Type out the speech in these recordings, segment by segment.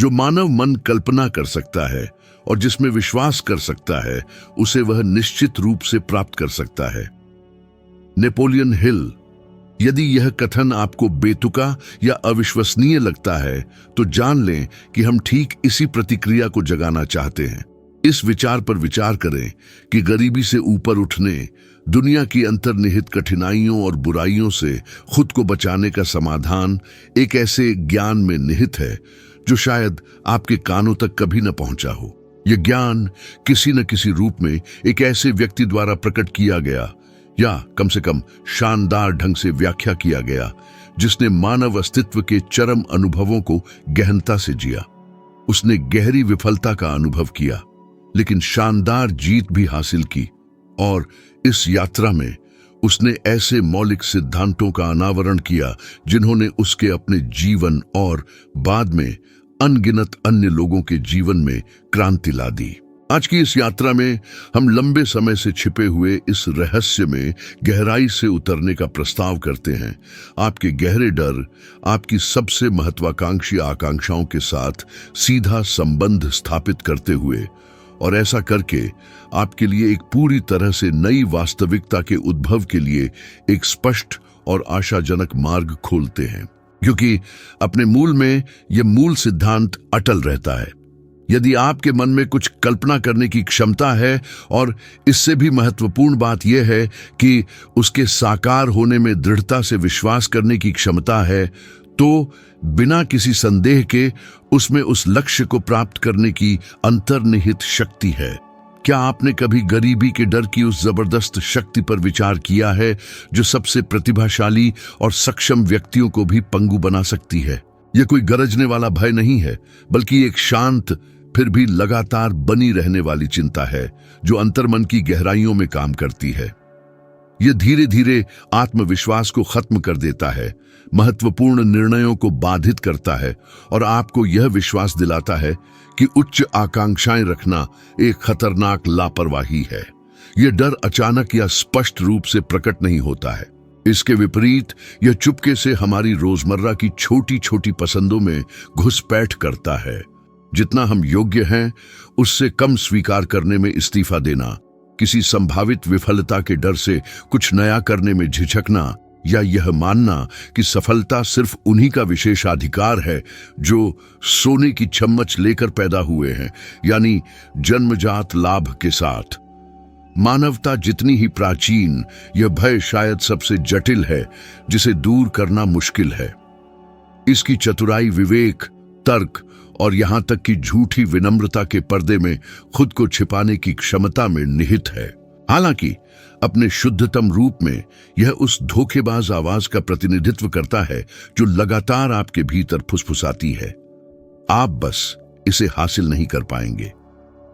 जो मानव मन कल्पना कर सकता है और जिसमें विश्वास कर सकता है, उसे वह निश्चित रूप से प्राप्त कर सकता है। Napoleon Hill. यदि यह कथन आपको बेतुका या अविश्वसनीय लगता है, तो जान लें कि हम ठीक इसी प्रतिक्रिया को जगाना चाहते हैं। इस विचार पर विचार करें कि गरीबी से ऊपर उठने, दुनिया की अंतर्निहित कठिनाइयों और बुराइयों से खुद को बचाने का समाधान एक ऐसे ज्ञान में निहित है जो शायद आपके कानों तक कभी न पहुंचा हो। यह ज्ञान किसी न किसी रूप में एक ऐसे व्यक्ति द्वारा प्रकट किया गया, या कम से कम शानदार ढंग से व्याख्या किया गया, जिसने मानव अस्तित्व के चरम अनुभवों को गहनता से जिया। उसने गहरी विफलता का अनुभव किया, लेकिन शानदार जीत भी हासिल की, और इस यात्रा में उसने ऐसे मौलिक सिद्धांतों का अनावरण किया जिन्होंने उसके अपने जीवन और बाद में अनगिनत अन्य लोगों के जीवन में क्रांति ला दी। आज की इस यात्रा में हम लंबे समय से छिपे हुए इस रहस्य में गहराई से उतरने का प्रस्ताव करते हैं, आपके गहरे डर, आपकी सबसे महत्वाकांक्षी आकांक्षाओं के साथ सीधा संबंध स्थापित करते हुए, और ऐसा करके आपके लिए एक पूरी तरह से नई वास्तविकता के उद्भव के लिए एक स्पष्ट और आशाजनक मार्ग खोलते हैं। क्योंकि अपने मूल में यह मूल सिद्धांत अटल रहता है। यदि आपके मन में कुछ कल्पना करने की क्षमता है, और इससे भी महत्वपूर्ण बात यह है कि उसके साकार होने में दृढ़ता से विश्वास करने की क्षमता है, तो बिना किसी संदेह के उसमें उस लक्ष्य को प्राप्त करने की अंतर्निहित शक्ति है। क्या आपने कभी गरीबी के डर की उस जबरदस्त शक्ति पर विचार किया है जो सबसे प्रतिभाशाली और सक्षम व्यक्तियों को भी पंगु बना सकती है? यह कोई गरजने वाला भय नहीं है, बल्कि एक शांत फिर भी लगातार बनी रहने वाली चिंता है जो अंतर्मन की गहराइयों में काम करती है। यह धीरे धीरे आत्मविश्वास को खत्म कर देता है, महत्वपूर्ण निर्णयों को बाधित करता है, और आपको यह विश्वास दिलाता है कि उच्च आकांक्षाएं रखना एक खतरनाक लापरवाही है। यह डर अचानक या स्पष्ट रूप से प्रकट नहीं होता है। इसके विपरीत यह चुपके से हमारी रोजमर्रा की छोटी छोटी पसंदों में घुसपैठ करता है। जितना हम योग्य हैं, उससे कम स्वीकार करने में इस्तीफा देना, किसी संभावित विफलता के डर से कुछ नया करने में झिझकना, या यह मानना कि सफलता सिर्फ उन्हीं का विशेषाधिकार है जो सोने की चम्मच लेकर पैदा हुए हैं, यानी जन्मजात लाभ के साथ। मानवता जितनी ही प्राचीन, यह भय शायद सबसे जटिल है, जिसे दूर करना मुश्किल है। इसकी चतुराई विवेक, तर्क और यहां तक कि झूठी विनम्रता के पर्दे में खुद को छिपाने की क्षमता में निहित है। हालांकि अपने शुद्धतम रूप में यह उस धोखेबाज आवाज का प्रतिनिधित्व करता है जो लगातार आपके भीतर फुसफुसाती है। आप बस इसे हासिल नहीं कर पाएंगे।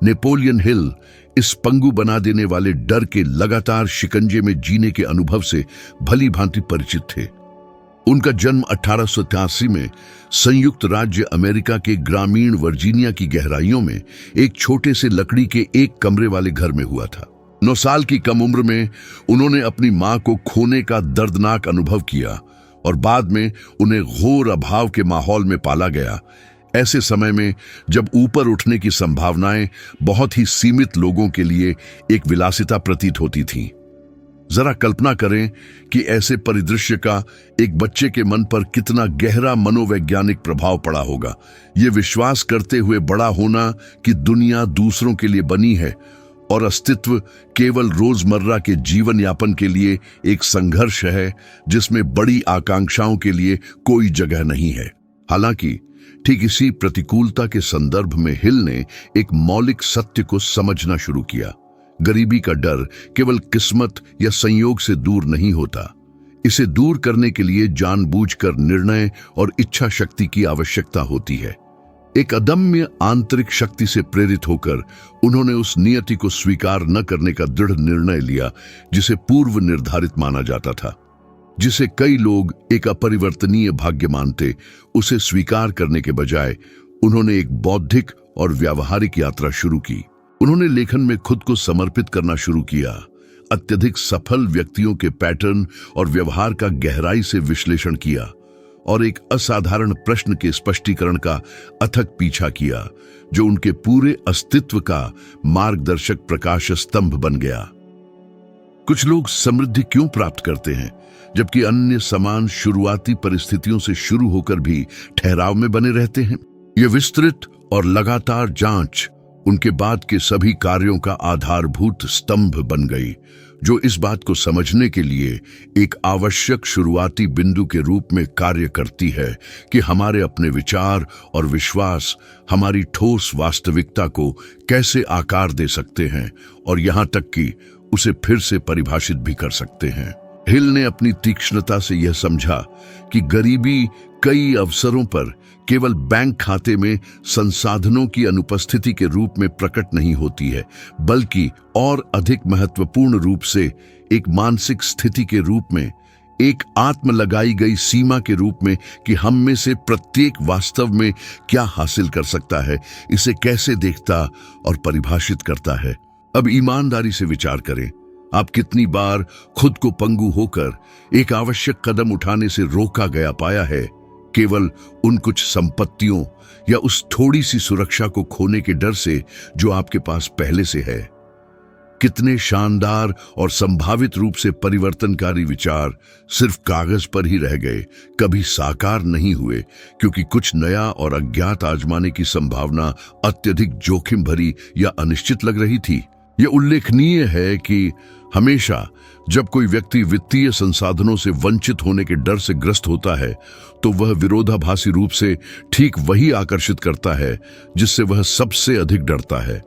नेपोलियन हिल इस पंगु बना देने वाले डर के लगातार शिकंजे में जीने के अनुभव से भली भांति परिचित थे। उनका जन्म 1883 में संयुक्त राज्य अमेरिका के ग्रामीण वर्जीनिया की गहराइयों में एक छोटे से लकड़ी के एक कमरे वाले घर में हुआ था। 9 साल की कम उम्र में उन्होंने अपनी मां को खोने का दर्दनाक अनुभव किया, और बाद में उन्हें घोर अभाव के माहौल में पाला गया। ऐसे समय में जब ऊपर उठने की संभावनाएं बहुत ही सीमित लोगों के लिए एक विलासिता प्रतीत होती थीं। जरा कल्पना करें कि ऐसे परिदृश्य का एक बच्चे के मन पर कितना गहरा मनोवैज्ञानिक प्रभाव पड़ा होगा। ये विश्वास करते हुए बड़ा होना कि दुनिया दूसरों के लिए बनी है और अस्तित्व केवल रोजमर्रा के जीवन यापन के लिए एक संघर्ष है जिसमें बड़ी आकांक्षाओं के लिए कोई जगह नहीं है। हालांकि ठीक इसी प्रतिकूलता के संदर्भ में हिल ने एक मौलिक सत्य को समझना शुरू किया। गरीबी का डर केवल किस्मत या संयोग से दूर नहीं होता। इसे दूर करने के लिए जानबूझकर निर्णय और इच्छा शक्ति की आवश्यकता होती है। एक अदम्य आंतरिक शक्ति से प्रेरित होकर उन्होंने उस नियति को स्वीकार न करने का दृढ़ निर्णय लिया जिसे पूर्व निर्धारित माना जाता था, जिसे कई लोग एक अपरिवर्तनीय भाग्य मानते। उसे स्वीकार करने के बजाय उन्होंने एक बौद्धिक और व्यावहारिक यात्रा शुरू की। उन्होंने लेखन में खुद को समर्पित करना शुरू किया, अत्यधिक सफल व्यक्तियों के पैटर्न और व्यवहार का गहराई से विश्लेषण किया, और एक असाधारण प्रश्न के स्पष्टीकरण का अथक पीछा किया, जो उनके पूरे अस्तित्व का मार्गदर्शक प्रकाश स्तंभ बन गया। कुछ लोग समृद्धि क्यों प्राप्त करते हैं, जबकि अन्य समान शुरुआती परिस्थितियों से शुरू होकर भी ठहराव में बने रहते हैं? यह विस्तृत और लगातार जांच उनके बाद के सभी कार्यों का आधारभूत स्तंभ बन गई, जो इस बात को समझने के लिए एक आवश्यक शुरुआती बिंदु के रूप में कार्य करती है कि हमारे अपने विचार और विश्वास हमारी ठोस वास्तविकता को कैसे आकार दे सकते हैं और यहां तक कि उसे फिर से परिभाषित भी कर सकते हैं। हिल ने अपनी तीक्ष्णता से यह समझा कि गरीबी कई अवसरों पर केवल बैंक खाते में संसाधनों की अनुपस्थिति के रूप में प्रकट नहीं होती है, बल्कि और अधिक महत्वपूर्ण रूप से एक मानसिक स्थिति के रूप में, एक आत्म लगाई गई सीमा के रूप में कि हम में से प्रत्येक वास्तव में क्या हासिल कर सकता है, इसे कैसे देखता और परिभाषित करता है। अब ईमानदारी से विचार करें, आप कितनी बार खुद को पंगु होकर एक आवश्यक कदम उठाने से रोका गया पाया है, केवल उन कुछ संपत्तियों या उस थोड़ी सी सुरक्षा को खोने के डर से जो आपके पास पहले से है। कितने शानदार और संभावित रूप से परिवर्तनकारी विचार सिर्फ कागज पर ही रह गए, कभी साकार नहीं हुए, क्योंकि कुछ नया और अज्ञात आजमाने की संभावना अत्यधिक जोखिम भरी या अनिश्चित लग रही थी। यह उल्लेखनीय है कि हमेशा जब कोई व्यक्ति वित्तीय संसाधनों से वंचित होने के डर से ग्रस्त होता है, तो वह विरोधाभासी रूप से ठीक वही आकर्षित करता है जिससे वह सबसे अधिक डरता है।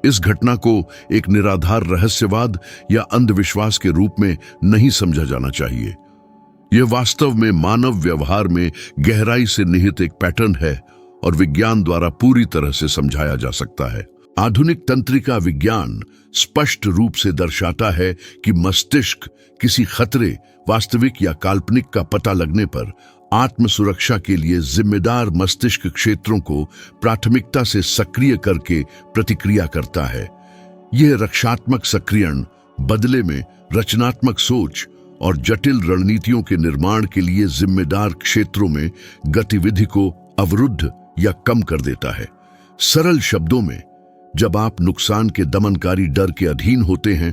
इस घटना को एक निराधार रहस्यवाद या अंधविश्वास के रूप में नहीं समझा जाना चाहिए। यह वास्तव में मानव व्यवहार में गहराई से निहित एक पैटर्न है और विज्ञान द्वारा पूरी तरह से समझाया जा सकता है। आधुनिक तंत्रिका विज्ञान स्पष्ट रूप से दर्शाता है कि मस्तिष्क किसी खतरे, वास्तविक या काल्पनिक का पता लगने पर आत्म सुरक्षा के लिए जिम्मेदार मस्तिष्क क्षेत्रों को प्राथमिकता से सक्रिय करके प्रतिक्रिया करता है। यह रक्षात्मक सक्रियण बदले में रचनात्मक सोच और जटिल रणनीतियों के निर्माण के लिए जिम्मेदार क्षेत्रों में गतिविधि को अवरुद्ध या कम कर देता है। सरल शब्दों में, जब आप नुकसान के दमनकारी डर के अधीन होते हैं,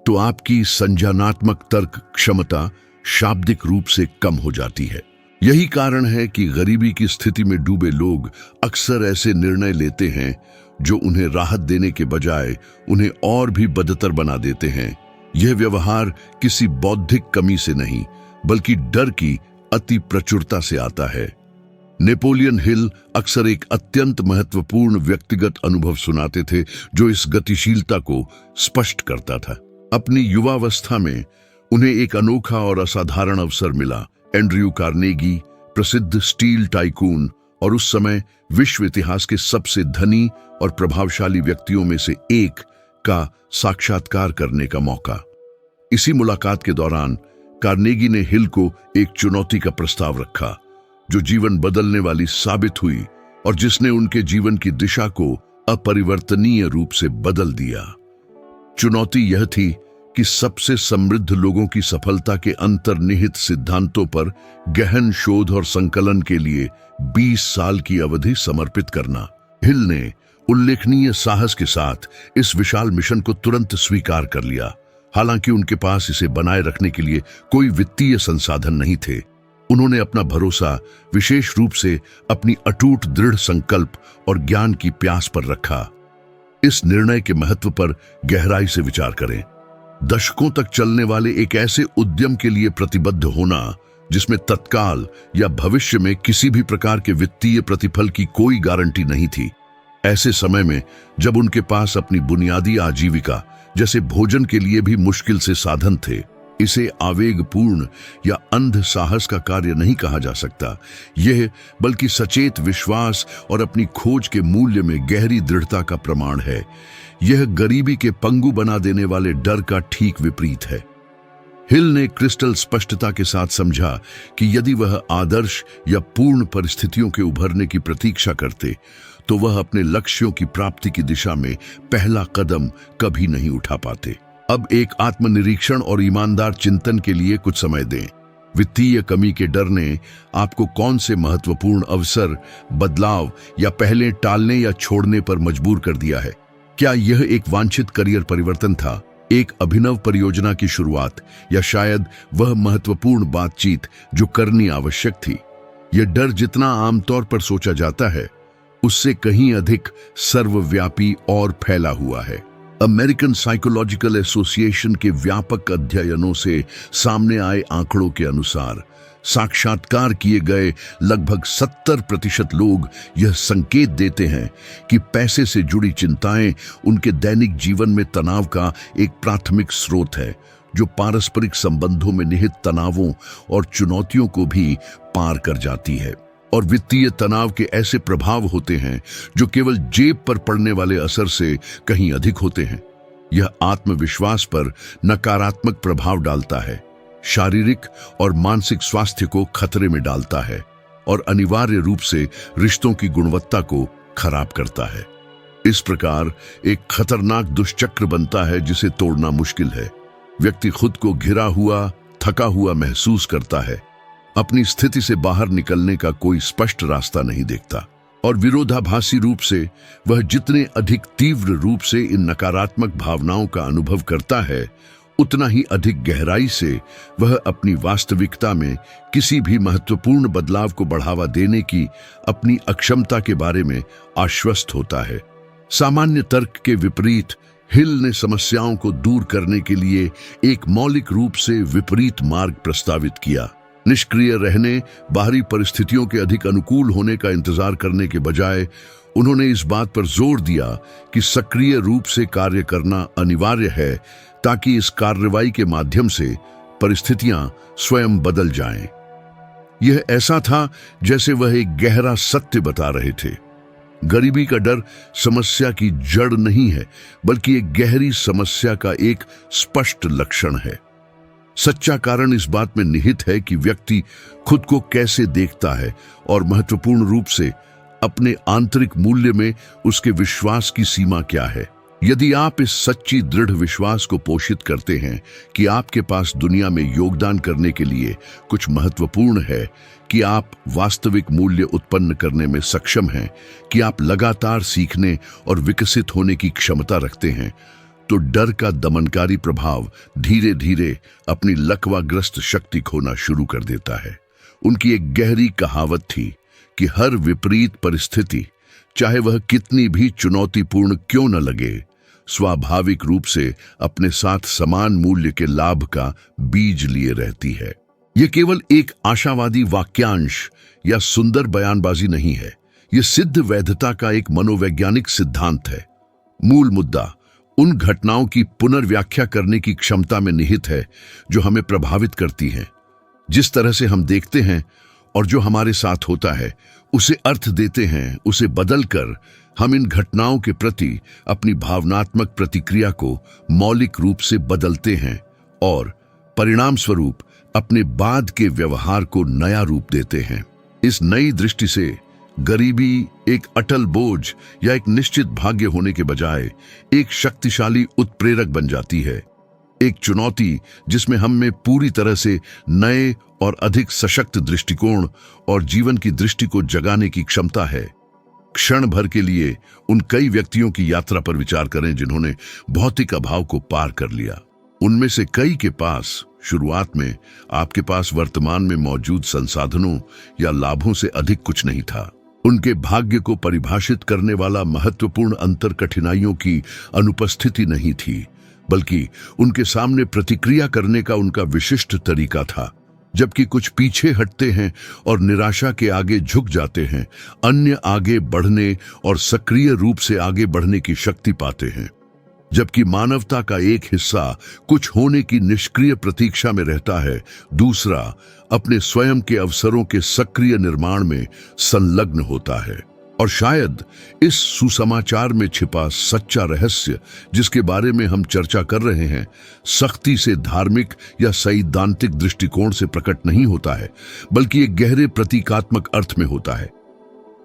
तो आपकी संज्ञानात्मक तर्क क्षमता शाब्दिक रूप से कम हो जाती है। यही कारण है कि गरीबी की स्थिति में डूबे लोग अक्सर ऐसे निर्णय लेते हैं जो उन्हें राहत देने के बजाय उन्हें और भी बदतर बना देते हैं। यह व्यवहार किसी बौद्धिक कमी से नहीं, बल्कि डर की अति प्रचुरता से आता है। नेपोलियन हिल अक्सर एक अत्यंत महत्वपूर्ण व्यक्तिगत अनुभव सुनाते थे जो इस गतिशीलता को स्पष्ट करता था। अपनी युवावस्था में उन्हें एक अनोखा और असाधारण अवसर मिला। एंड्रयू कार्नेगी, प्रसिद्ध स्टील टाइकून और उस समय विश्व इतिहास के सबसे धनी और प्रभावशाली व्यक्तियों में से एक का साक्षात्कार करने का मौका। इसी मुलाकात के दौरान कार्नेगी ने हिल को एक चुनौती का प्रस्ताव रखा, जो जीवन बदलने वाली साबित हुई और जिसने उनके जीवन की दिशा को अपरिवर्तनीय रूप से बदल दिया। चुनौती यह थी कि सबसे समृद्ध लोगों की सफलता के अंतर्निहित सिद्धांतों पर गहन शोध और संकलन के लिए 20 साल की अवधि समर्पित करना। हिल ने उल्लेखनीय साहस के साथ इस विशाल मिशन को तुरंत स्वीकार कर लिया, हालांकि उनके पास इसे बनाए रखने के लिए कोई वित्तीय संसाधन नहीं थे। उन्होंने अपना भरोसा विशेष रूप से अपनी अटूट दृढ़ संकल्प और ज्ञान की प्यास पर रखा। इस निर्णय के महत्व पर गहराई से विचार करें। दशकों तक चलने वाले एक ऐसे उद्यम के लिए प्रतिबद्ध होना जिसमें तत्काल या भविष्य में किसी भी प्रकार के वित्तीय प्रतिफल की कोई गारंटी नहीं थी। ऐसे समय में जब उनके पास अपनी बुनियादी आजीविका जैसे भोजन के लिए भी मुश्किल से साधन थे, इसे आवेगपूर्ण या अंध साहस का कार्य नहीं कहा जा सकता। यह बल्कि सचेत विश्वास और अपनी खोज के मूल्य में गहरी दृढ़ता का प्रमाण है। यह गरीबी के पंगु बना देने वाले डर का ठीक विपरीत है। हिल ने क्रिस्टल स्पष्टता के साथ समझा कि यदि वह आदर्श या पूर्ण परिस्थितियों के उभरने की प्रतीक्षा करते, तो वह अपने लक्ष्यों की प्राप्ति की दिशा में पहला कदम कभी नहीं उठा पाते। अब एक आत्मनिरीक्षण और ईमानदार चिंतन के लिए कुछ समय दें। वित्तीय कमी के डर ने आपको कौन से महत्वपूर्ण अवसर, बदलाव या पहले टालने या छोड़ने पर मजबूर कर दिया है? क्या यह एक वांछित करियर परिवर्तन था, एक अभिनव परियोजना की शुरुआत, या शायद वह महत्वपूर्ण बातचीत जो करनी आवश्यक थी? यह डर जितना आमतौर पर सोचा जाता है, उससे कहीं अधिक सर्वव्यापी और फैला हुआ है। अमेरिकन साइकोलॉजिकल एसोसिएशन के व्यापक अध्ययनों से सामने आए आंकड़ों के अनुसार साक्षात्कार किए गए लगभग 70% लोग यह संकेत देते हैं कि पैसे से जुड़ी चिंताएं उनके दैनिक जीवन में तनाव का एक प्राथमिक स्रोत है, जो पारस्परिक संबंधों में निहित तनावों और चुनौतियों को भी पार कर जाती है। और वित्तीय तनाव के ऐसे प्रभाव होते हैं जो केवल जेब पर पड़ने वाले असर से कहीं अधिक होते हैं। यह आत्मविश्वास पर नकारात्मक प्रभाव डालता है, शारीरिक और मानसिक स्वास्थ्य को खतरे में डालता है और अनिवार्य रूप से रिश्तों की गुणवत्ता को खराब करता है। इस प्रकार एक खतरनाक दुष्चक्र बनता है जिसे तोड़ना मुश्किल है। व्यक्ति खुद को घिरा हुआ, थका हुआ महसूस करता है, अपनी स्थिति से बाहर निकलने का कोई स्पष्ट रास्ता नहीं देखता, और विरोधाभासी रूप से वह जितने अधिक तीव्र रूप से इन नकारात्मक भावनाओं का अनुभव करता है, उतना ही अधिक गहराई से वह अपनी वास्तविकता में किसी भी महत्वपूर्ण बदलाव को बढ़ावा देने की अपनी अक्षमता के बारे में आश्वस्त होता है। सामान्य तर्क के विपरीत हिल ने समस्याओं को दूर करने के लिए एक मौलिक रूप से विपरीत मार्ग प्रस्तावित किया। निष्क्रिय रहने, बाहरी परिस्थितियों के अधिक अनुकूल होने का इंतजार करने के बजाय उन्होंने इस बात पर जोर दिया कि सक्रिय रूप से कार्य करना अनिवार्य है, ताकि इस कार्रवाई के माध्यम से परिस्थितियां स्वयं बदल जाएं। यह ऐसा था जैसे वह एक गहरा सत्य बता रहे थे। गरीबी का डर समस्या की जड़ नहीं है, बल्कि एक गहरी समस्या का एक स्पष्ट लक्षण है। सच्चा कारण इस बात में निहित है कि व्यक्ति खुद को कैसे देखता है और महत्वपूर्ण रूप से अपने आंतरिक मूल्य में उसके विश्वास की सीमा क्या है। यदि आप इस सच्ची दृढ़ विश्वास को पोषित करते हैं कि आपके पास दुनिया में योगदान करने के लिए कुछ महत्वपूर्ण है, कि आप वास्तविक मूल्य उत्पन्न करने में सक्षम हैं, कि आप लगातार सीखने और विकसित होने की क्षमता रखते हैं, तो डर का दमनकारी प्रभाव धीरे धीरे अपनी लकवाग्रस्त शक्ति खोना शुरू कर देता है। उनकी एक गहरी कहावत थी कि हर विपरीत परिस्थिति, चाहे वह कितनी भी चुनौतीपूर्ण क्यों न लगे, स्वाभाविक रूप से अपने साथ समान मूल्य के लाभ का बीज लिए रहती है। यह केवल एक आशावादी वाक्यांश या सुंदर बयानबाजी नहीं है, यह सिद्ध वैधता का एक मनोवैज्ञानिक सिद्धांत है। मूल मुद्दा उन घटनाओं की पुनर्व्याख्या करने की क्षमता में निहित है जो हमें प्रभावित करती हैं। जिस तरह से हम देखते हैं और जो हमारे साथ होता है, उसे अर्थ देते हैं, उसे बदलकर हम इन घटनाओं के प्रति अपनी भावनात्मक प्रतिक्रिया को मौलिक रूप से बदलते हैं और परिणाम स्वरूप अपने बाद के व्यवहार को नया रूप देते हैं। इस नई दृष्टि से गरीबी एक अटल बोझ या एक निश्चित भाग्य होने के बजाय एक शक्तिशाली उत्प्रेरक बन जाती है, एक चुनौती जिसमें हम में पूरी तरह से नए और अधिक सशक्त दृष्टिकोण और जीवन की दृष्टि को जगाने की क्षमता है। क्षण भर के लिए उन कई व्यक्तियों की यात्रा पर विचार करें जिन्होंने भौतिक अभाव को पार कर लिया। उनमें से कई के पास शुरुआत में आपके पास वर्तमान में मौजूद संसाधनों या लाभों से अधिक कुछ नहीं था। उनके भाग्य को परिभाषित करने वाला महत्वपूर्ण अंतर कठिनाइयों की अनुपस्थिति नहीं थी, बल्कि उनके सामने प्रतिक्रिया करने का उनका विशिष्ट तरीका था। जबकि कुछ पीछे हटते हैं और निराशा के आगे झुक जाते हैं, अन्य आगे बढ़ने और सक्रिय रूप से आगे बढ़ने की शक्ति पाते हैं। जबकि मानवता का एक हिस्सा कुछ होने की निष्क्रिय प्रतीक्षा में रहता है, दूसरा अपने स्वयं के अवसरों के सक्रिय निर्माण में संलग्न होता है। और शायद इस सुसमाचार में छिपा सच्चा रहस्य जिसके बारे में हम चर्चा कर रहे हैं, सख्ती से धार्मिक या सैद्धांतिक दृष्टिकोण से प्रकट नहीं होता है, बल्कि एक गहरे प्रतीकात्मक अर्थ में होता है।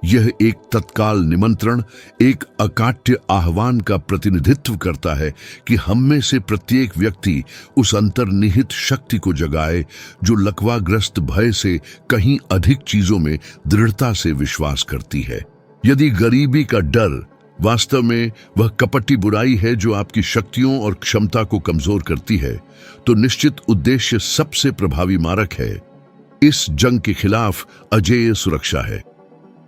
यह एक तत्काल निमंत्रण, एक अकाट्य आह्वान का प्रतिनिधित्व करता है कि हम में से प्रत्येक व्यक्ति उस अंतर्निहित शक्ति को जगाए जो लकवाग्रस्त भय से कहीं अधिक चीजों में दृढ़ता से विश्वास करती है। यदि गरीबी का डर वास्तव में वह कपटी बुराई है जो आपकी शक्तियों और क्षमता को कमजोर करती है, तो निश्चित उद्देश्य सबसे प्रभावी मारक है। इस जंग के खिलाफ अजेय सुरक्षा है।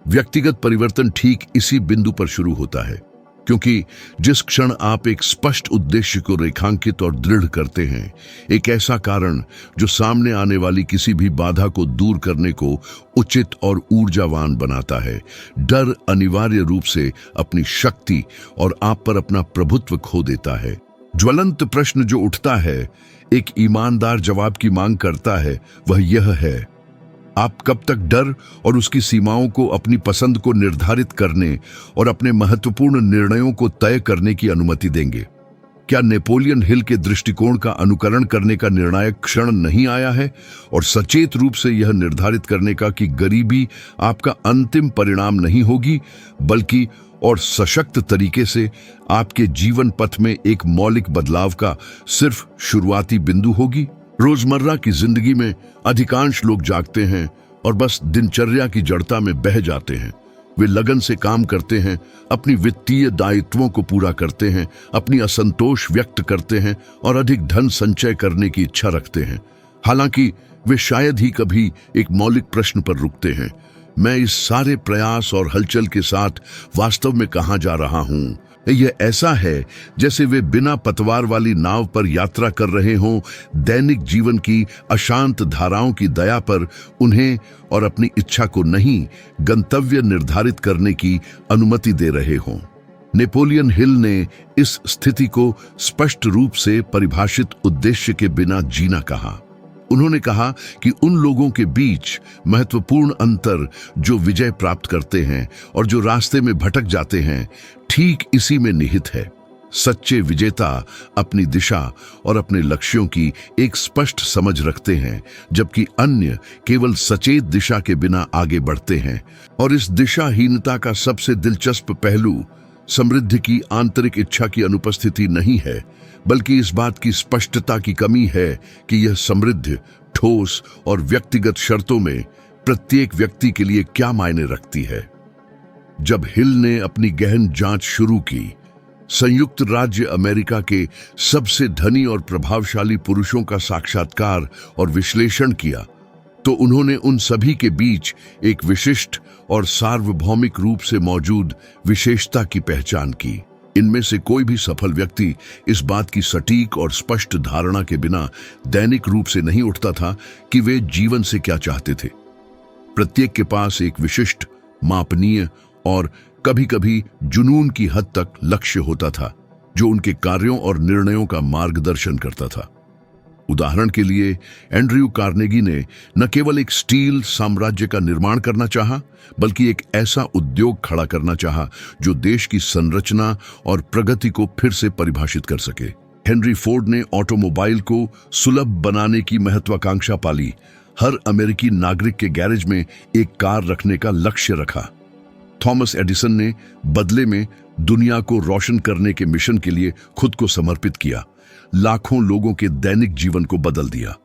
व्यक्तिगत परिवर्तन ठीक इसी बिंदु पर शुरू होता है, क्योंकि जिस क्षण आप एक स्पष्ट उद्देश्य को रेखांकित और दृढ़ करते हैं, एक ऐसा कारण जो सामने आने वाली किसी भी बाधा को दूर करने को उचित और ऊर्जावान बनाता है, डर अनिवार्य रूप से अपनी शक्ति और आप पर अपना प्रभुत्व खो देता है। ज्वलंत प्रश्न जो उठता है, एक ईमानदार जवाब की मांग करता है, वह यह है, आप कब तक डर और उसकी सीमाओं को अपनी पसंद को निर्धारित करने और अपने महत्वपूर्ण निर्णयों को तय करने की अनुमति देंगे? क्या नेपोलियन हिल के दृष्टिकोण का अनुकरण करने का निर्णायक क्षण नहीं आया है और सचेत रूप से यह निर्धारित करने का कि गरीबी आपका अंतिम परिणाम नहीं होगी, बल्कि और सशक्त तरीके से आपके जीवन पथ में एक मौलिक बदलाव का सिर्फ शुरुआती बिंदु होगी? रोजमर्रा की जिंदगी में अधिकांश लोग जागते हैं और बस दिनचर्या की जड़ता में बह जाते हैं। वे लगन से काम करते हैं, अपनी वित्तीय दायित्वों को पूरा करते हैं, अपनी असंतोष व्यक्त करते हैं और अधिक धन संचय करने की इच्छा रखते हैं। हालांकि वे शायद ही कभी एक मौलिक प्रश्न पर रुकते हैं, मैं इस सारे प्रयास और हलचल के साथ वास्तव में कहां जा रहा हूं? यह ऐसा है जैसे वे बिना पतवार वाली नाव पर यात्रा कर रहे हों, दैनिक जीवन की अशांत धाराओं की दया पर उन्हें और अपनी इच्छा को नहीं, गंतव्य निर्धारित करने की अनुमति दे रहे हों। नेपोलियन हिल ने इस स्थिति को स्पष्ट रूप से परिभाषित उद्देश्य के बिना जीना कहा। उन्होंने कहा कि उन लोगों के बीच महत्वपूर्ण अंतर जो विजय प्राप्त करते हैं और जो रास्ते में भटक जाते हैं, ठीक इसी में निहित है। सच्चे विजेता अपनी दिशा और अपने लक्ष्यों की एक स्पष्ट समझ रखते हैं, जबकि अन्य केवल सचेत दिशा के बिना आगे बढ़ते हैं। और इस दिशाहीनता का सबसे दिलचस्प पहलू समृद्धि की आंतरिक इच्छा की अनुपस्थिति नहीं है, बल्कि इस बात की स्पष्टता की कमी है कि यह समृद्धि ठोस और व्यक्तिगत शर्तों में प्रत्येक व्यक्ति के लिए क्या मायने रखती है। जब हिल ने अपनी गहन जांच शुरू की, संयुक्त राज्य अमेरिका के सबसे धनी और प्रभावशाली पुरुषों का साक्षात्कार और विश्लेषण किया, तो उन्होंने उन सभी के बीच एक विशिष्ट और सार्वभौमिक रूप से मौजूद विशेषता की पहचान की। इनमें से कोई भी सफल व्यक्ति इस बात की सटीक और स्पष्ट धारणा के बिना दैनिक रूप से नहीं उठता था कि वे जीवन से क्या चाहते थे। प्रत्येक के पास एक विशिष्ट, मापनीय और कभी-कभी जुनून की हद तक लक्ष्य होता था, जो उनके कार्यों और निर्णयों का मार्गदर्शन करता था। उदाहरण के लिए, एंड्रयू कार्नेगी ने न केवल एक स्टील साम्राज्य का निर्माण करना चाहा, बल्कि एक ऐसा उद्योग खड़ा करना चाहा जो देश की संरचना और प्रगति को फिर से परिभाषित कर सके। हेनरी फोर्ड ने ऑटोमोबाइल को सुलभ बनाने की महत्वाकांक्षा पाली, हर अमेरिकी नागरिक के गैरेज में एक कार रखने का लक्ष्य रखा। थॉमस एडिसन ने बदले में दुनिया को रोशन करने के मिशन के लिए खुद को समर्पित किया, लाखों लोगों के दैनिक जीवन को बदल दिया।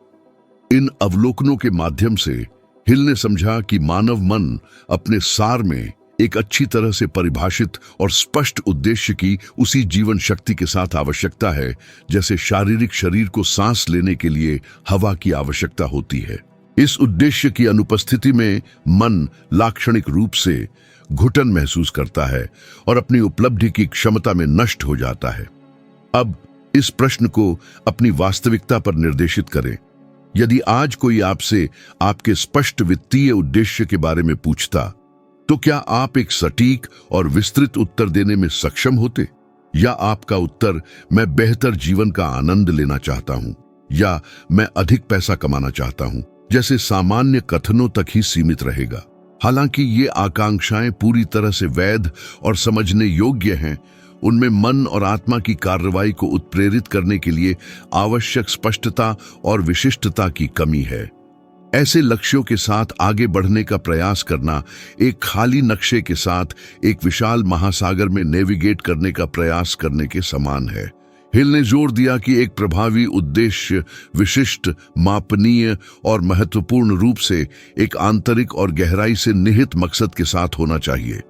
इन अवलोकनों के माध्यम से हिल ने समझा कि मानव मन अपने सार में एक अच्छी तरह से परिभाषित और स्पष्ट उद्देश्य की उसी जीवन शक्ति के साथ आवश्यकता है, जैसे शारीरिक शरीर को सांस लेने के लिए हवा की आवश्यकता होती है। इस उद्देश्य की अनुपस्थिति में मन लाक्षणिक रूप से घुटन महसूस करता है और अपनी उपलब्धि की क्षमता में नष्ट हो जाता है। अब इस प्रश्न को अपनी वास्तविकता पर निर्देशित करें। यदि आज कोई आपसे आपके स्पष्ट वित्तीय उद्देश्य के बारे में पूछता, तो क्या आप एक सटीक और विस्तृत उत्तर देने में सक्षम होते? या आपका उत्तर मैं बेहतर जीवन का आनंद लेना चाहता हूं, या मैं अधिक पैसा कमाना चाहता हूं, जैसे सामान्य कथनों तक ही सीमित रहेगा? हालांकि ये आकांक्षाएं पूरी तरह से वैध और समझने योग्य हैं, उनमें मन और आत्मा की कार्रवाई को उत्प्रेरित करने के लिए आवश्यक स्पष्टता और विशिष्टता की कमी है। ऐसे लक्ष्यों के साथ आगे बढ़ने का प्रयास करना एक खाली नक्शे के साथ एक विशाल महासागर में नेविगेट करने का प्रयास करने के समान है। हिल ने जोर दिया कि एक प्रभावी उद्देश्य विशिष्ट, मापनीय और महत्वपूर्ण रूप से एक आंतरिक और गहराई से निहित मकसद के साथ होना चाहिए।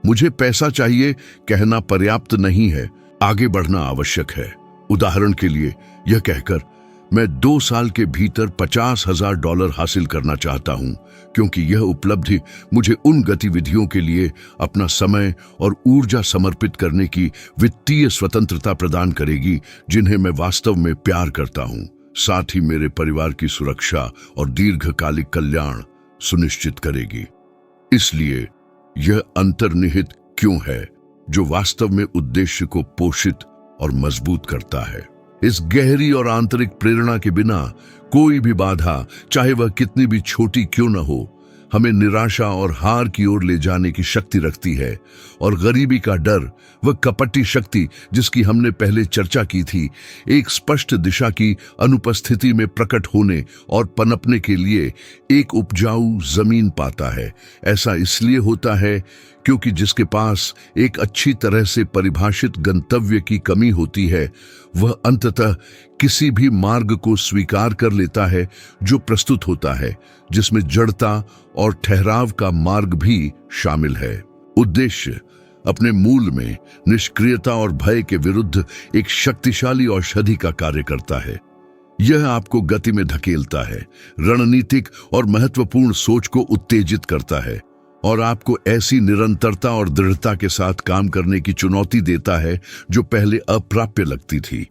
मुझे पैसा चाहिए कहना पर्याप्त नहीं है, आगे बढ़ना आवश्यक है। उदाहरण के लिए यह कहकर मैं 2 साल के भीतर $50,000 हासिल करना चाहता हूं, क्योंकि यह उपलब्धि मुझे उन गतिविधियों के लिए अपना समय और ऊर्जा समर्पित करने की वित्तीय स्वतंत्रता प्रदान करेगी जिन्हें मैं वास्तव में प्यार करता हूं, साथ ही मेरे परिवार की सुरक्षा और दीर्घकालिक कल्याण सुनिश्चित करेगी। इसलिए यह अंतर्निहित क्यों है जो वास्तव में उद्देश्य को पोषित और मजबूत करता है। इस गहरी और आंतरिक प्रेरणा के बिना कोई भी बाधा, चाहे वह कितनी भी छोटी क्यों न हो, हमें निराशा और हार की ओर ले जाने की शक्ति रखती है। और गरीबी का डर, वह कपटी शक्ति जिसकी हमने पहले चर्चा की थी, एक स्पष्ट दिशा की अनुपस्थिति में प्रकट होने और पनपने के लिए एक उपजाऊ जमीन पाता है। ऐसा इसलिए होता है क्योंकि जिसके पास एक अच्छी तरह से परिभाषित गंतव्य की कमी होती है, वह अंततः किसी भी मार्ग को स्वीकार कर लेता है जो प्रस्तुत होता है, जिसमें जड़ता और ठहराव का मार्ग भी शामिल है। उद्देश्य अपने मूल में निष्क्रियता और भय के विरुद्ध एक शक्तिशाली औषधि का कार्य करता है। यह आपको गति में धकेलता है, रणनीतिक और महत्वपूर्ण सोच को उत्तेजित करता है और आपको ऐसी निरंतरता और दृढ़ता के साथ काम करने की चुनौती देता है जो पहले अप्राप्य लगती थी।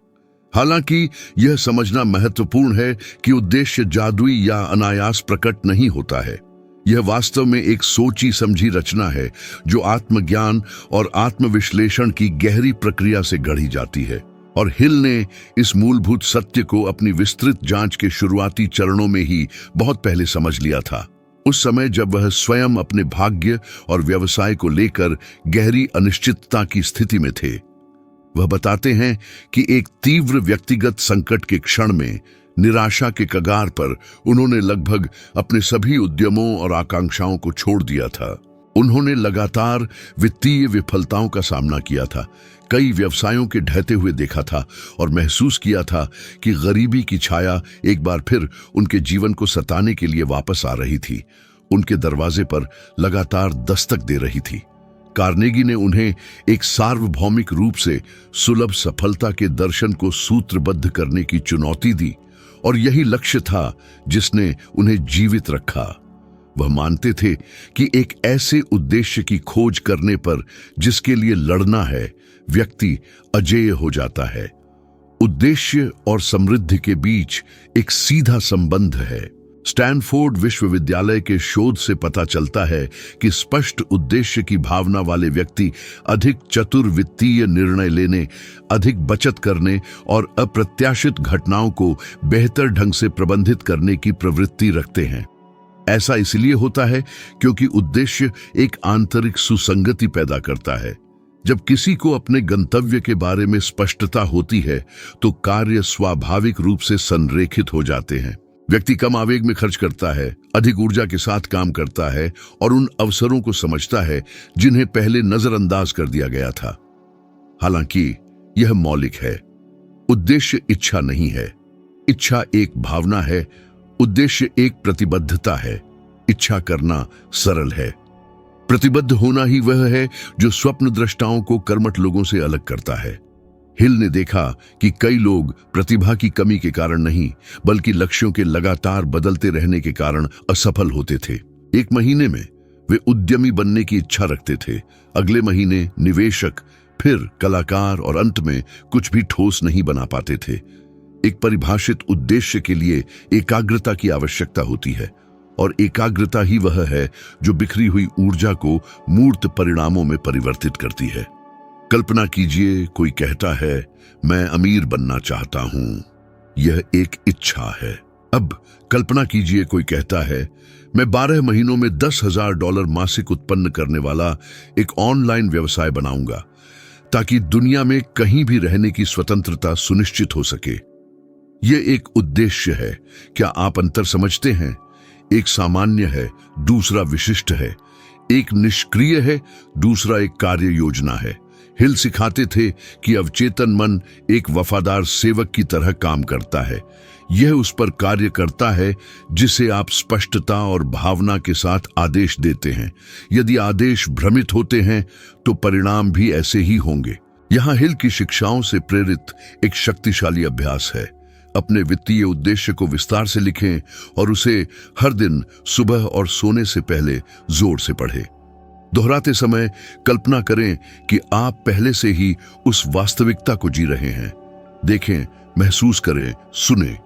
हालांकि यह समझना महत्वपूर्ण है कि उद्देश्य जादुई या अनायास प्रकट नहीं होता है। यह वास्तव में एक सोची समझी रचना है जो आत्मज्ञान और आत्मविश्लेषण की गहरी प्रक्रिया से गढ़ी जाती है। और हिल ने इस मूलभूत सत्य को अपनी विस्तृत जांच के शुरुआती चरणों में ही बहुत पहले समझ लिया था, उस समय जब वह स्वयं अपने भाग्य और व्यवसाय को लेकर गहरी अनिश्चितता की स्थिति में थे। वह बताते हैं कि एक तीव्र व्यक्तिगत संकट के क्षण में निराशा के कगार पर उन्होंने लगभग अपने सभी उद्यमों और आकांक्षाओं को छोड़ दिया था। उन्होंने लगातार वित्तीय विफलताओं का सामना किया था, कई व्यवसायों के ढहते हुए देखा था और महसूस किया था कि गरीबी की छाया एक बार फिर उनके जीवन को सताने के लिए वापस आ रही थी, उनके दरवाजे पर लगातार दस्तक दे रही थी। कार्नेगी ने उन्हें एक सार्वभौमिक रूप से सुलभ सफलता के दर्शन को सूत्रबद्ध करने की चुनौती दी और यही लक्ष्य था जिसने उन्हें जीवित रखा। वह मानते थे कि एक ऐसे उद्देश्य की खोज करने पर जिसके लिए लड़ना है, व्यक्ति अजेय हो जाता है। उद्देश्य और समृद्धि के बीच एक सीधा संबंध है। स्टैनफोर्ड विश्वविद्यालय के शोध से पता चलता है कि स्पष्ट उद्देश्य की भावना वाले व्यक्ति अधिक चतुर वित्तीय निर्णय लेने, अधिक बचत करने और अप्रत्याशित घटनाओं को बेहतर ढंग से प्रबंधित करने की प्रवृत्ति रखते हैं। ऐसा इसलिए होता है क्योंकि उद्देश्य एक आंतरिक सुसंगति पैदा करता है। जब किसी को अपने गंतव्य के बारे में स्पष्टता होती है तो कार्य स्वाभाविक रूप से संरेखित हो जाते हैं। व्यक्ति कम आवेग में खर्च करता है, अधिक ऊर्जा के साथ काम करता है और उन अवसरों को समझता है जिन्हें पहले नजरअंदाज कर दिया गया था। हालांकि यह मौलिक है। उद्देश्य इच्छा नहीं है, इच्छा एक भावना है। उद्देश्य एक प्रतिबद्धता है, इच्छा करना सरल है। प्रतिबद्ध होना ही वह है जो स्वप्न दृष्टाओं को कर्मठ लोगों से अलग करता है। हिल ने देखा कि कई लोग प्रतिभा की कमी के कारण नहीं, बल्कि लक्ष्यों के लगातार बदलते रहने के कारण असफल होते थे। एक महीने में वे उद्यमी बनने की इच्छा रखते थे, अगले महीने निवेशक, फिर कलाकार और अंत में कुछ भी ठोस नहीं बना पाते थे। एक परिभाषित उद्देश्य के लिए एकाग्रता की आवश्यकता होती है और एकाग्रता ही वह है जो बिखरी हुई ऊर्जा को मूर्त परिणामों में परिवर्तित करती है। कल्पना कीजिए, कोई कहता है मैं अमीर बनना चाहता हूं, यह एक इच्छा है। अब कल्पना कीजिए कोई कहता है मैं 12 महीनों में $10,000 मासिक उत्पन्न करने वाला एक ऑनलाइन व्यवसाय बनाऊंगा ताकि दुनिया में कहीं भी रहने की स्वतंत्रता सुनिश्चित हो सके। ये एक उद्देश्य है। क्या आप अंतर समझते हैं? एक सामान्य है, दूसरा विशिष्ट है। एक निष्क्रिय है, दूसरा एक कार्य योजना है। हिल सिखाते थे कि अवचेतन मन एक वफादार सेवक की तरह काम करता है। यह उस पर कार्य करता है जिसे आप स्पष्टता और भावना के साथ आदेश देते हैं। यदि आदेश भ्रमित होते हैं तो परिणाम भी ऐसे ही होंगे। यहाँ हिल की शिक्षाओं से प्रेरित एक शक्तिशाली अभ्यास है। अपने वित्तीय उद्देश्य को विस्तार से लिखें और उसे हर दिन सुबह और सोने से पहले जोर से पढ़ें। दोहराते समय कल्पना करें कि आप पहले से ही उस वास्तविकता को जी रहे हैं। देखें, महसूस करें, सुनें।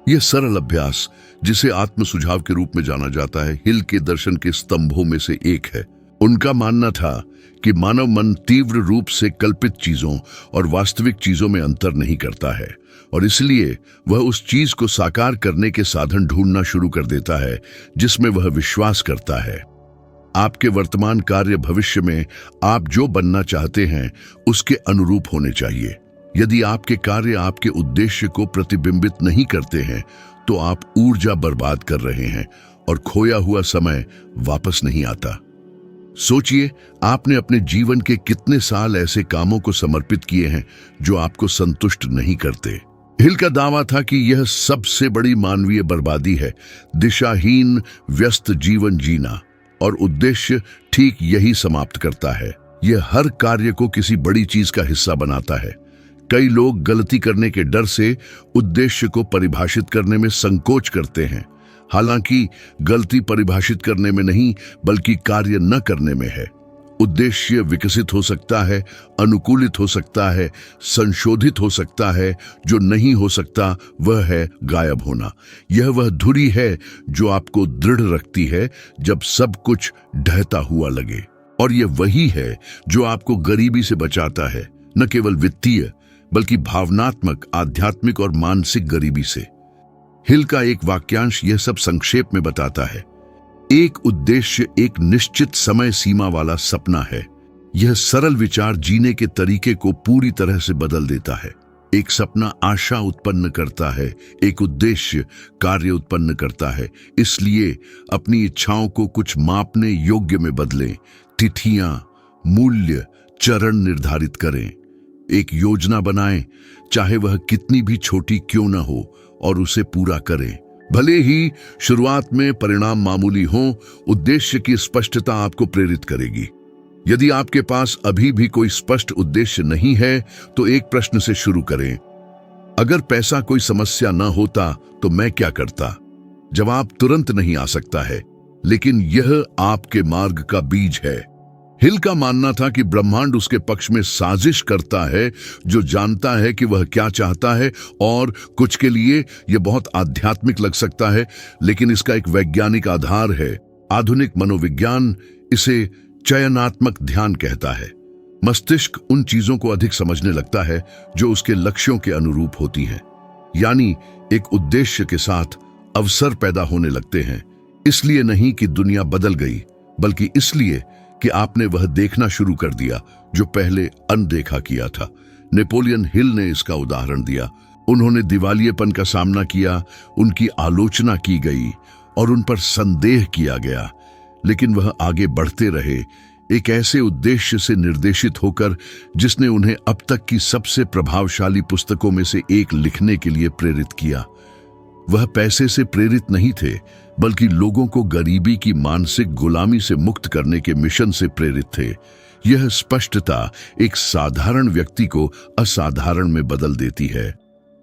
यह सरल अभ्यास, जिसे आत्म सुझाव के रूप में जाना जाता है, हिल के दर्शन के स्तंभों में से एक है। उनका मानना था कि मानव मन तीव्र रूप से कल्पित चीजों और वास्तविक चीजों में अंतर नहीं करता है, और इसलिए वह उस चीज को साकार करने के साधन ढूंढना शुरू कर देता है जिसमें वह विश्वास करता है। आपके वर्तमान कार्य भविष्य में आप जो बनना चाहते हैं उसके अनुरूप होने चाहिए। यदि आपके कार्य आपके उद्देश्य को प्रतिबिंबित नहीं करते हैं तो आप ऊर्जा बर्बाद कर रहे हैं और खोया हुआ समय वापस नहीं आता। सोचिए, आपने अपने जीवन के कितने साल ऐसे कामों को समर्पित किए हैं जो आपको संतुष्ट नहीं करते। हिल का दावा था कि यह सबसे बड़ी मानवीय बर्बादी है, दिशाहीन व्यस्त जीवन जीना, और उद्देश्य ठीक यही समाप्त करता है। यह हर कार्य को किसी बड़ी चीज का हिस्सा बनाता है। कई लोग गलती करने के डर से उद्देश्य को परिभाषित करने में संकोच करते हैं, हालांकि गलती परिभाषित करने में नहीं बल्कि कार्य न करने में है। उद्देश्य विकसित हो सकता है, अनुकूलित हो सकता है, संशोधित हो सकता है। जो नहीं हो सकता वह है गायब होना। यह वह धुरी है जो आपको दृढ़ रखती है जब सब कुछ ढहता हुआ लगे, और यह वही है जो आपको गरीबी से बचाता है, न केवल वित्तीय बल्कि भावनात्मक, आध्यात्मिक और मानसिक गरीबी से। हिल का एक वाक्यांश यह सब संक्षेप में बताता है। एक उद्देश्य एक निश्चित समय सीमा वाला सपना है। यह सरल विचार जीने के तरीके को पूरी तरह से बदल देता है। एक सपना आशा उत्पन्न करता है, एक उद्देश्य कार्य उत्पन्न करता है। इसलिए अपनी इच्छाओं को कुछ मापने योग्य में बदलें। तिथियां, मूल्य, चरण निर्धारित करें। एक योजना बनाएं, चाहे वह कितनी भी छोटी क्यों न हो, और उसे पूरा करें। भले ही शुरुआत में परिणाम मामूली हों, उद्देश्य की स्पष्टता आपको प्रेरित करेगी। यदि आपके पास अभी भी कोई स्पष्ट उद्देश्य नहीं है तो एक प्रश्न से शुरू करें। अगर पैसा कोई समस्या न होता तो मैं क्या करता? जवाब तुरंत नहीं आ सकता है, लेकिन यह आपके मार्ग का बीज है। हिल का मानना था कि ब्रह्मांड उसके पक्ष में साजिश करता है जो जानता है कि वह क्या चाहता है, और कुछ के लिए यह बहुत आध्यात्मिक लग सकता है, लेकिन इसका एक वैज्ञानिक आधार है। आधुनिक मनोविज्ञान इसे चयनात्मक ध्यान कहता है। मस्तिष्क उन चीजों को अधिक समझने लगता है जो उसके लक्ष्यों के अनुरूप होती हैं, यानी एक उद्देश्य के साथ अवसर पैदा होने लगते हैं। इसलिए नहीं कि दुनिया बदल गई, बल्कि इसलिए कि आपने वह देखना शुरू कर दिया जो पहले अनदेखा किया था। नेपोलियन हिल ने इसका उदाहरण दिया। उन्होंने दिवालियेपन का सामना किया, उनकी आलोचना की गई और उन पर संदेह किया गया, लेकिन वह आगे बढ़ते रहे, एक ऐसे उद्देश्य से निर्देशित होकर जिसने उन्हें अब तक की सबसे प्रभावशाली पुस्तकों में से एक लिखने के लिए प्रेरित किया। वह पैसे से प्रेरित नहीं थे, बल्कि लोगों को गरीबी की मानसिक गुलामी से मुक्त करने के मिशन से प्रेरित थे। यह स्पष्टता एक साधारण व्यक्ति को असाधारण में बदल देती है।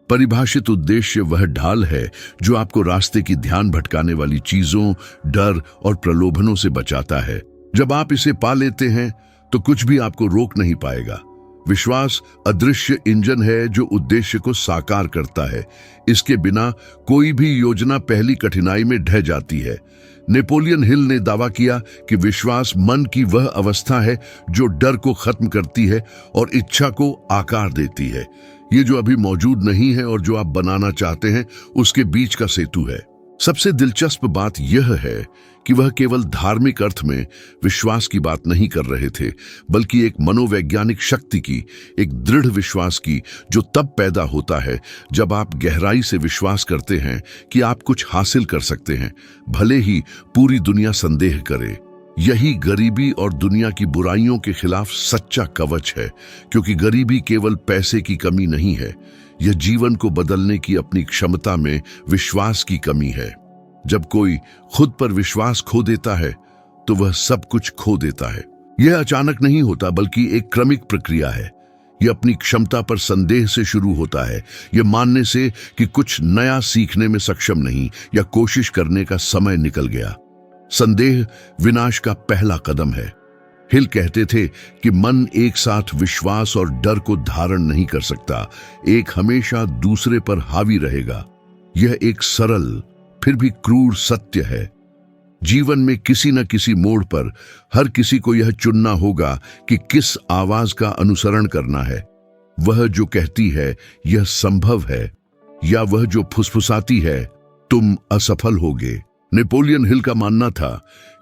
परिभाषित उद्देश्य वह ढाल है जो आपको रास्ते की ध्यान भटकाने वाली चीजों, डर और प्रलोभनों से बचाता है। जब आप इसे पा लेते हैं तो कुछ भी आपको रोक नहीं पाएगा। विश्वास अदृश्य इंजन है जो उद्देश्य को साकार करता है। इसके बिना कोई भी योजना पहली कठिनाई में ढह जाती है। नेपोलियन हिल ने दावा किया कि विश्वास मन की वह अवस्था है जो डर को खत्म करती है और इच्छा को आकार देती है। ये जो अभी मौजूद नहीं है और जो आप बनाना चाहते हैं, उसके बीच का सेतु है। सबसे दिलचस्प बात यह है कि वह केवल धार्मिक अर्थ में विश्वास की बात नहीं कर रहे थे, बल्कि एक मनोवैज्ञानिक शक्ति की, एक दृढ़ विश्वास की, जो तब पैदा होता है जब आप गहराई से विश्वास करते हैं कि आप कुछ हासिल कर सकते हैं, भले ही पूरी दुनिया संदेह करे। यही गरीबी और दुनिया की बुराइयों के खिलाफ सच्चा कवच है, क्योंकि गरीबी केवल पैसे की कमी नहीं है, यह जीवन को बदलने की अपनी क्षमता में विश्वास की कमी है। जब कोई खुद पर विश्वास खो देता है तो वह सब कुछ खो देता है। यह अचानक नहीं होता, बल्कि एक क्रमिक प्रक्रिया है। यह अपनी क्षमता पर संदेह से शुरू होता है, यह मानने से कि कुछ नया सीखने में सक्षम नहीं या कोशिश करने का समय निकल गया। संदेह विनाश का पहला कदम है। हिल कहते थे कि मन एक साथ विश्वास और डर को धारण नहीं कर सकता, एक हमेशा दूसरे पर हावी रहेगा। यह एक सरल फिर भी क्रूर सत्य है। जीवन में किसी न किसी मोड़ पर हर किसी को यह चुनना होगा कि किस आवाज का अनुसरण करना है, वह जो कहती है यह संभव है, या वह जो फुसफुसाती है तुम असफल होगे। नेपोलियन हिल का मानना था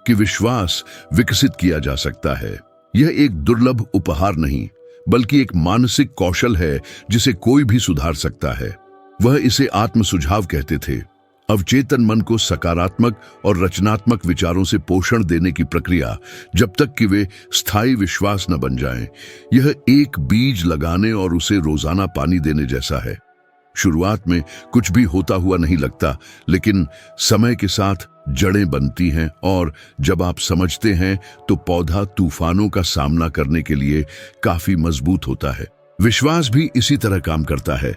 कि विश्वास विकसित किया जा सकता है। यह एक दुर्लभ उपहार नहीं, बल्कि एक मानसिक कौशल है जिसे कोई भी सुधार सकता है। वह इसे आत्म सुझाव कहते थे। अवचेतन मन को सकारात्मक और रचनात्मक विचारों से पोषण देने की प्रक्रिया, जब तक कि वे स्थायी विश्वास न बन जाएं। यह एक बीज लगाने और उसे रोजाना पानी देने जैसा है। शुरुआत में कुछ भी होता हुआ नहीं लगता, लेकिन समय के साथ जड़ें बनती हैं, और जब आप समझते हैं तो पौधा तूफानों का सामना करने के लिए काफी मजबूत होता है। विश्वास भी इसी तरह काम करता है।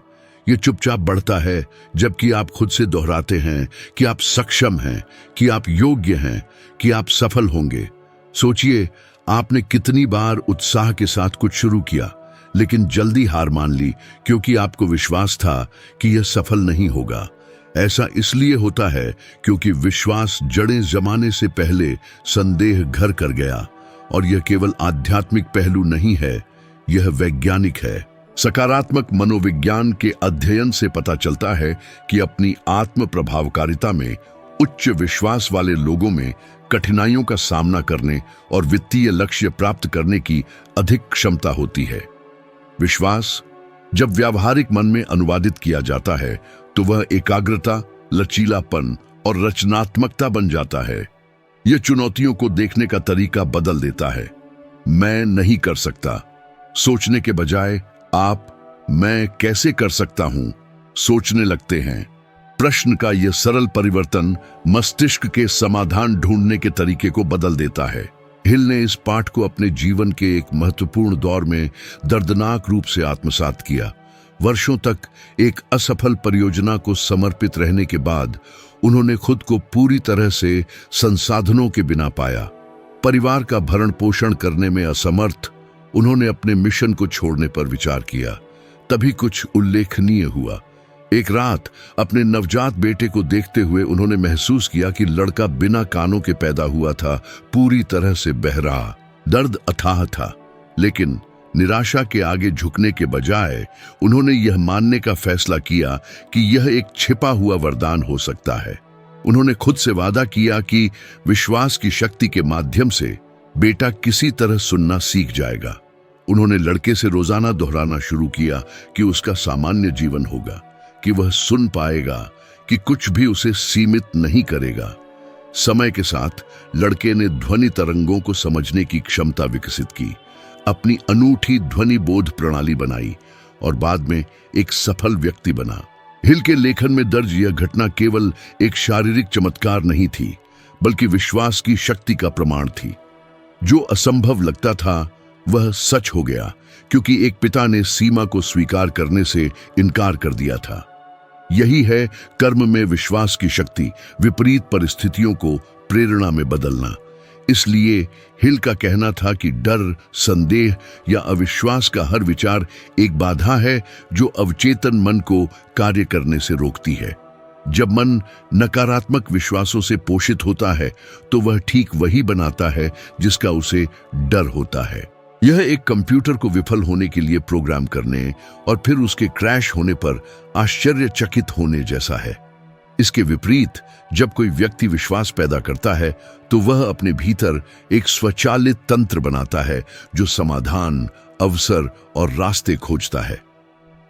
यह चुपचाप बढ़ता है, जबकि आप खुद से दोहराते हैं कि आप सक्षम हैं, कि आप योग्य हैं, कि आप सफल होंगे। सोचिए, आपने कितनी बार उत्साह के साथ कुछ शुरू किया, लेकिन जल्दी हार मान ली, क्योंकि आपको विश्वास था कि यह सफल नहीं होगा। ऐसा इसलिए होता है क्योंकि विश्वास जड़ें जमाने से पहले संदेह घर कर गया। और यह केवल आध्यात्मिक पहलू नहीं है, यह वैज्ञानिक है। सकारात्मक मनोविज्ञान के अध्ययन से पता चलता है कि अपनी आत्म प्रभावकारिता में उच्च विश्वास वाले लोगों में कठिनाइयों का सामना करने और वित्तीय लक्ष्य प्राप्त करने की अधिक क्षमता होती है। विश्वास जब व्यावहारिक मन में अनुवादित किया जाता है तो वह एकाग्रता, लचीलापन और रचनात्मकता बन जाता है। यह चुनौतियों को देखने का तरीका बदल देता है। मैं नहीं कर सकता सोचने के बजाय आप मैं कैसे कर सकता हूं सोचने लगते हैं। प्रश्न का यह सरल परिवर्तन मस्तिष्क के समाधान ढूंढने के तरीके को बदल देता है। हिल ने इस पाठ को अपने जीवन के एक महत्वपूर्ण दौर में दर्दनाक रूप से आत्मसात किया। वर्षों तक एक असफल परियोजना को समर्पित रहने के बाद उन्होंने खुद को पूरी तरह से संसाधनों के बिना पाया। परिवार का भरण पोषण करने में असमर्थ उन्होंने अपने मिशन को छोड़ने पर विचार किया। तभी कुछ उल्लेखनीय हुआ। एक रात अपने नवजात बेटे को देखते हुए उन्होंने महसूस किया कि लड़का बिना कानों के पैदा हुआ था, पूरी तरह से बहरा। दर्द अथाह था, लेकिन निराशा के आगे झुकने के बजाय उन्होंने यह मानने का फैसला किया कि यह एक छिपा हुआ वरदान हो सकता है। उन्होंने खुद से वादा किया कि विश्वास की शक्ति के माध्यम से बेटा किसी तरह सुनना सीख जाएगा। उन्होंने लड़के से रोजाना दोहराना शुरू किया कि उसका सामान्य जीवन होगा, कि वह सुन पाएगा, कि कुछ भी उसे सीमित नहीं करेगा। समय के साथ लड़के ने ध्वनि तरंगों को समझने की क्षमता विकसित की, अपनी अनूठी ध्वनि बोध प्रणाली बनाई और बाद में एक सफल व्यक्ति बना। हिल के लेखन में दर्ज यह घटना केवल एक शारीरिक चमत्कार नहीं थी, बल्कि विश्वास की शक्ति का प्रमाण थी। जो असंभव लगता था वह सच हो गया, क्योंकि एक पिता ने सीमा को स्वीकार करने से इनकार कर दिया था। यही है कर्म में विश्वास की शक्ति, विपरीत परिस्थितियों को प्रेरणा में बदलना। इसलिए हिल का कहना था कि डर, संदेह या अविश्वास का हर विचार एक बाधा है जो अवचेतन मन को कार्य करने से रोकती है। जब मन नकारात्मक विश्वासों से पोषित होता है तो वह ठीक वही बनाता है जिसका उसे डर होता है। यह एक कंप्यूटर को विफल होने के लिए प्रोग्राम करने और फिर उसके क्रैश होने पर आश्चर्यचकित होने जैसा है। इसके विपरीत जब कोई व्यक्ति विश्वास पैदा करता है तो वह अपने भीतर एक स्वचालित तंत्र बनाता है जो समाधान, अवसर और रास्ते खोजता है।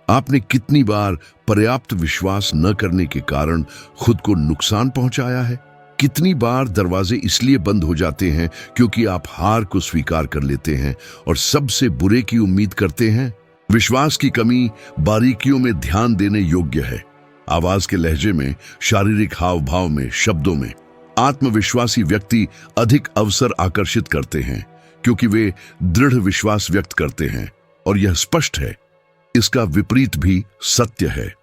आपने कितनी बार पर्याप्त विश्वास न करने के कारण खुद को नुकसान पहुंचाया है? कितनी बार दरवाजे इसलिए बंद हो जाते हैं क्योंकि आप हार को स्वीकार कर लेते हैं और सबसे बुरे की उम्मीद करते हैं? विश्वास की कमी बारीकियों में ध्यान देने योग्य है। आवाज के लहजे में, शारीरिक हाव भाव में, शब्दों में। आत्मविश्वासी व्यक्ति अधिक अवसर आकर्षित करते हैं क्योंकि वे दृढ़ विश्वास व्यक्त करते हैं और यह स्पष्ट है। इसका विपरीत भी सत्य है।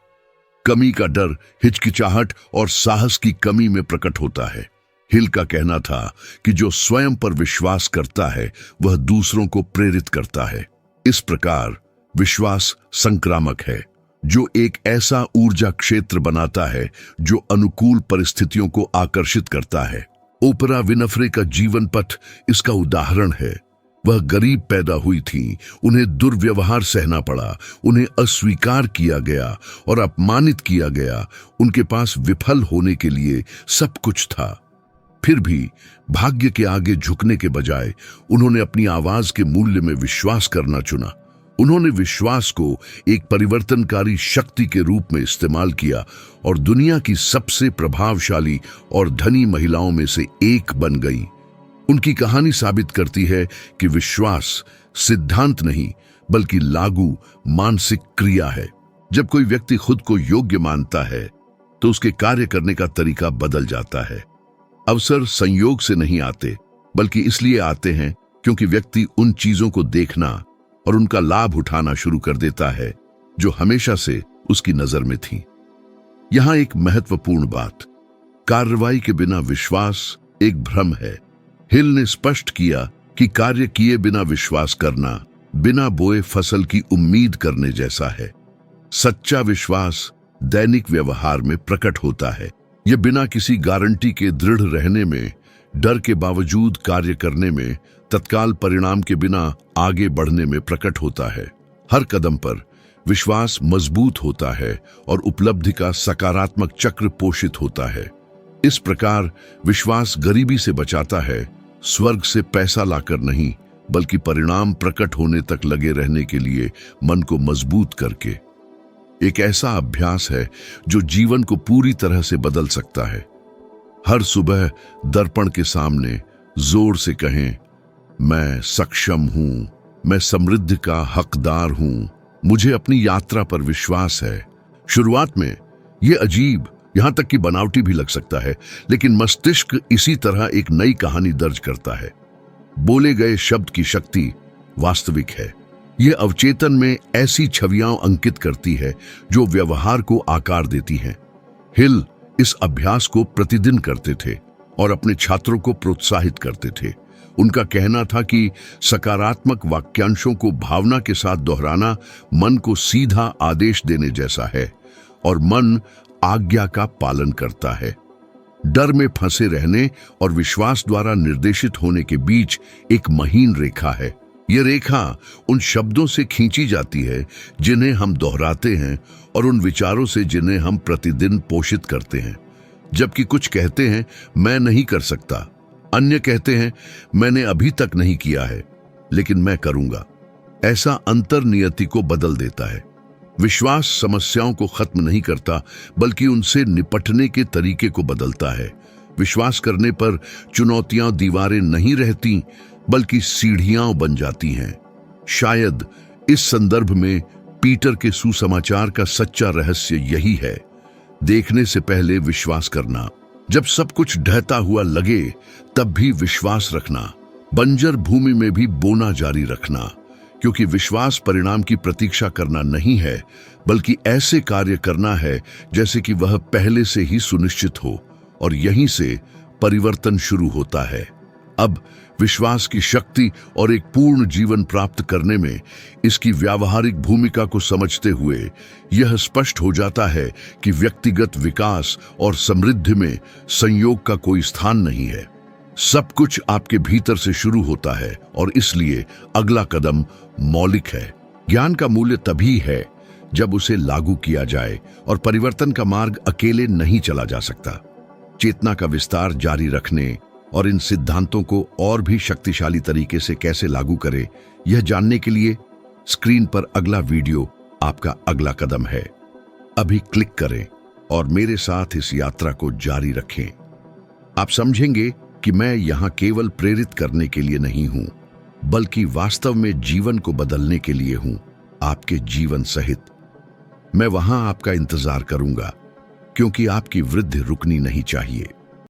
कमी का डर हिचकिचाहट और साहस की कमी में प्रकट होता है। हिल का कहना था कि जो स्वयं पर विश्वास करता है वह दूसरों को प्रेरित करता है। इस प्रकार विश्वास संक्रामक है जो एक ऐसा ऊर्जा क्षेत्र बनाता है जो अनुकूल परिस्थितियों को आकर्षित करता है। ओपरा विनफ्रे का जीवन पथ इसका उदाहरण है। वह गरीब पैदा हुई थी, उन्हें दुर्व्यवहार सहना पड़ा, उन्हें अस्वीकार किया गया और अपमानित किया गया। उनके पास विफल होने के लिए सब कुछ था। फिर भी भाग्य के आगे झुकने के बजाय उन्होंने अपनी आवाज के मूल्य में विश्वास करना चुना। उन्होंने विश्वास को एक परिवर्तनकारी शक्ति के रूप में इस्तेमाल किया और दुनिया की सबसे प्रभावशाली और धनी महिलाओं में से एक बन गई। उनकी कहानी साबित करती है कि विश्वास सिद्धांत नहीं बल्कि लागू मानसिक क्रिया है। जब कोई व्यक्ति खुद को योग्य मानता है तो उसके कार्य करने का तरीका बदल जाता है। अवसर संयोग से नहीं आते बल्कि इसलिए आते हैं क्योंकि व्यक्ति उन चीजों को देखना और उनका लाभ उठाना शुरू कर देता है जो हमेशा से उसकी नजर में थी। यहां एक महत्वपूर्ण बात, कार्रवाई के बिना विश्वास एक भ्रम है। हिल ने स्पष्ट किया कि कार्य किए बिना विश्वास करना बिना बोए फसल की उम्मीद करने जैसा है। सच्चा विश्वास दैनिक व्यवहार में प्रकट होता है। यह बिना किसी गारंटी के दृढ़ रहने में, डर के बावजूद कार्य करने में, तत्काल परिणाम के बिना आगे बढ़ने में प्रकट होता है। हर कदम पर विश्वास मजबूत होता है और उपलब्धि का सकारात्मक चक्र पोषित होता है। इस प्रकार विश्वास गरीबी से बचाता है, स्वर्ग से पैसा लाकर नहीं बल्कि परिणाम प्रकट होने तक लगे रहने के लिए मन को मजबूत करके। एक ऐसा अभ्यास है जो जीवन को पूरी तरह से बदल सकता है। हर सुबह दर्पण के सामने जोर से कहें, मैं सक्षम हूं, मैं समृद्धि का हकदार हूं, मुझे अपनी यात्रा पर विश्वास है। शुरुआत में यह अजीब, यहां तक कि बनावटी भी लग सकता है, लेकिन मस्तिष्क इसी तरह एक नई कहानी दर्ज करता है। बोले गए शब्द की शक्ति वास्तविक है। यह अवचेतन में ऐसी छवियां अंकित करती है जो व्यवहार को आकार देती हैं। हिल इस अभ्यास को प्रतिदिन करते थे और अपने छात्रों को प्रोत्साहित करते थे। उनका कहना था कि सकारात्मक वाक्यांशों को भावना के साथ दोहराना मन को सीधा आदेश देने जैसा है और मन आज्ञा का पालन करता है। डर में फंसे रहने और विश्वास द्वारा निर्देशित होने के बीच एक महीन रेखा है। यह रेखा उन शब्दों से खींची जाती है जिन्हें हम दोहराते हैं और उन विचारों से जिन्हें हम प्रतिदिन पोषित करते हैं। जबकि कुछ कहते हैं मैं नहीं कर सकता, अन्य कहते हैं मैंने अभी तक नहीं किया है लेकिन मैं करूंगा। ऐसा अंतर नियति को बदल देता है। विश्वास समस्याओं को खत्म नहीं करता बल्कि उनसे निपटने के तरीके को बदलता है। विश्वास करने पर चुनौतियां दीवारें नहीं रहती बल्कि सीढ़ियां बन जाती हैं। शायद इस संदर्भ में पीटर के सुसमाचार का सच्चा रहस्य यही है, देखने से पहले विश्वास करना। जब सब कुछ ढहता हुआ लगे तब भी विश्वास रखना, बंजर भूमि में भी बोना जारी रखना, क्योंकि विश्वास परिणाम की प्रतीक्षा करना नहीं है बल्कि ऐसे कार्य करना है जैसे कि वह पहले से ही सुनिश्चित हो, और यहीं से परिवर्तन शुरू होता है। अब विश्वास की शक्ति और एक पूर्ण जीवन प्राप्त करने में इसकी व्यावहारिक भूमिका को समझते हुए यह स्पष्ट हो जाता है कि व्यक्तिगत विकास और समृद्धि में संयोग का कोई स्थान नहीं है। सब कुछ आपके भीतर से शुरू होता है और इसलिए अगला कदम मौलिक है। ज्ञान का मूल्य तभी है जब उसे लागू किया जाए, और परिवर्तन का मार्ग अकेले नहीं चला जा सकता। चेतना का विस्तार जारी रखने और इन सिद्धांतों को और भी शक्तिशाली तरीके से कैसे लागू करें, यह जानने के लिए स्क्रीन पर अगला वीडियो आपका अगला कदम है। अभी क्लिक करें और मेरे साथ इस यात्रा को जारी रखें। आप समझेंगे कि मैं यहां केवल प्रेरित करने के लिए नहीं हूं, बल्कि वास्तव में जीवन को बदलने के लिए हूं, आपके जीवन सहित। मैं वहां आपका इंतजार करूंगा, क्योंकि आपकी वृद्धि रुकनी नहीं चाहिए।